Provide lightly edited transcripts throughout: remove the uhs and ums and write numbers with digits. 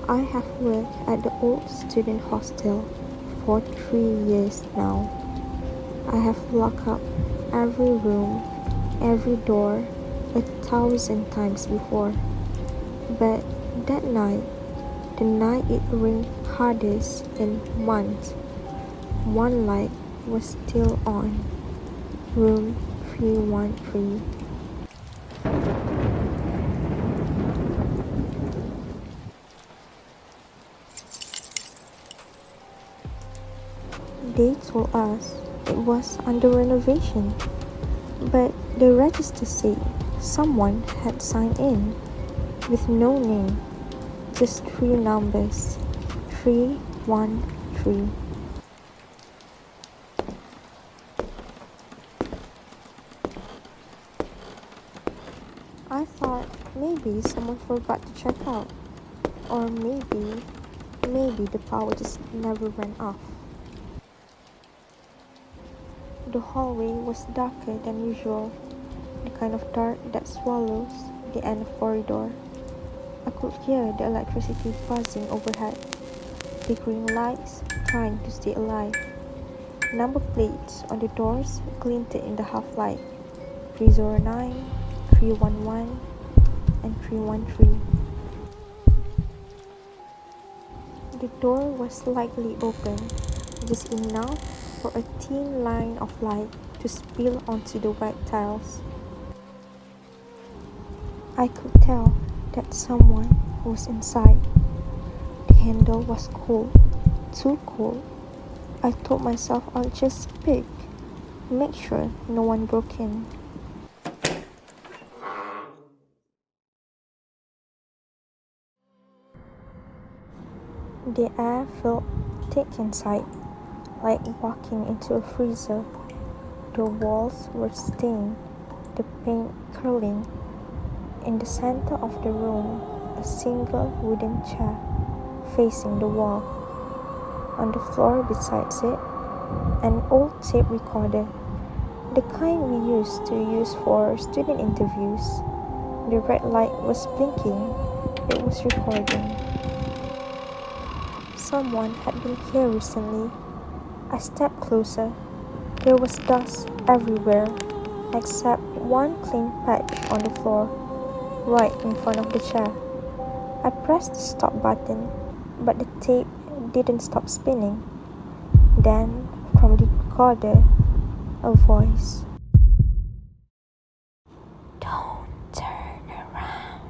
I have worked at the old student hostel for 3 years now. I have locked up every room, every door 1,000 times before. But that night, the night it rained hardest in months, one light was still on. Room 313. They told us it was under renovation, but the register said someone had signed in with no name, just three numbers 313. I thought maybe someone forgot to check out, or maybe the power just never went off. The hallway was darker than usual, the kind of dark that swallows the end of corridor. I could hear the electricity buzzing overhead, flickering lights trying to stay alive. Number plates on the doors glinted in the half-light: 309, 311, and 313. The door was slightly open, just enough for a thin line of light to spill onto the wet tiles. I could tell that someone was inside. The handle was cold, too cold. I told myself I'll just peek, make sure no one broke in. The air felt thick inside, like walking into a freezer. The walls were stained, the paint curling. In the center of the room, a single wooden chair facing the wall. On the floor beside it, an old tape recorder, the kind we used to use for student interviews. The red light was blinking. It was recording. Someone had been here recently. I stepped closer. There was dust everywhere, except one clean patch on the floor, right in front of the chair. I pressed the stop button, but the tape didn't stop spinning. Then, from the recorder, a voice. Don't turn around.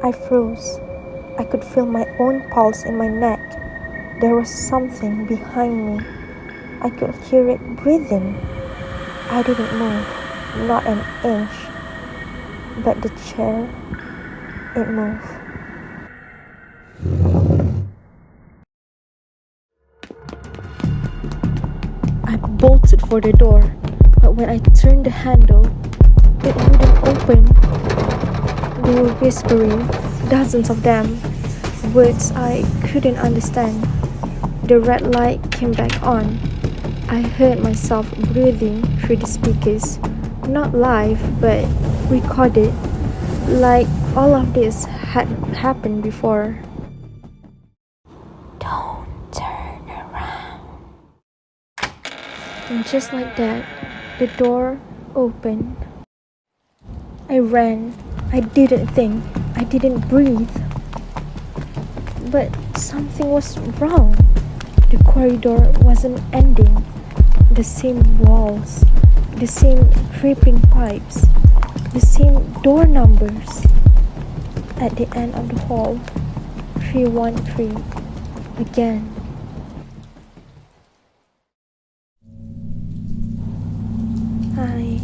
I froze. I could feel my own pulse in my neck. There was something behind me. I could hear it breathing. I didn't move, not an inch. But the chair, it moved. I bolted for the door, but when I turned the handle, it wouldn't open. They were whispering, dozens of them, words I couldn't understand. The red light came back on. I heard myself breathing through the speakers, not live, but recorded, like all of this had happened before. Don't turn around. And just like that, the door opened. I ran. I didn't think. I didn't breathe. But something was wrong. The corridor wasn't ending. The same walls, the same dripping pipes, the same door numbers. At the end of the hall, 313 again. I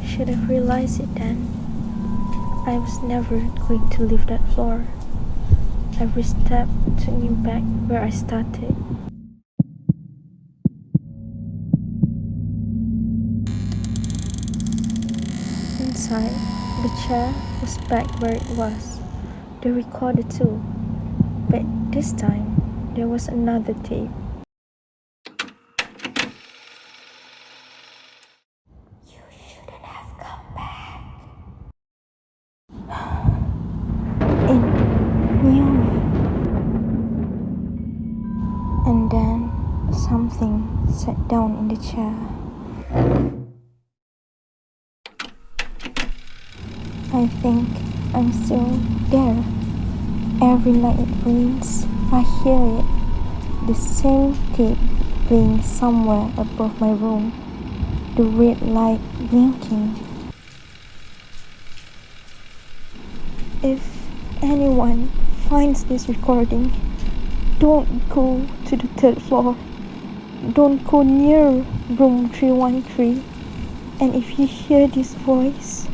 should have realized it then. I was never going to leave that floor. Every step took me back where I started. Inside, the chair was back where it was, the recorder too. But this time, there was another tape. You shouldn't have something sat down in the chair. I think I'm still there. Every night it rains, I hear it. The same tape playing somewhere above my room. The red light blinking. If anyone finds this recording, don't go to the third floor. Don't go near room 313. And if you hear this voice,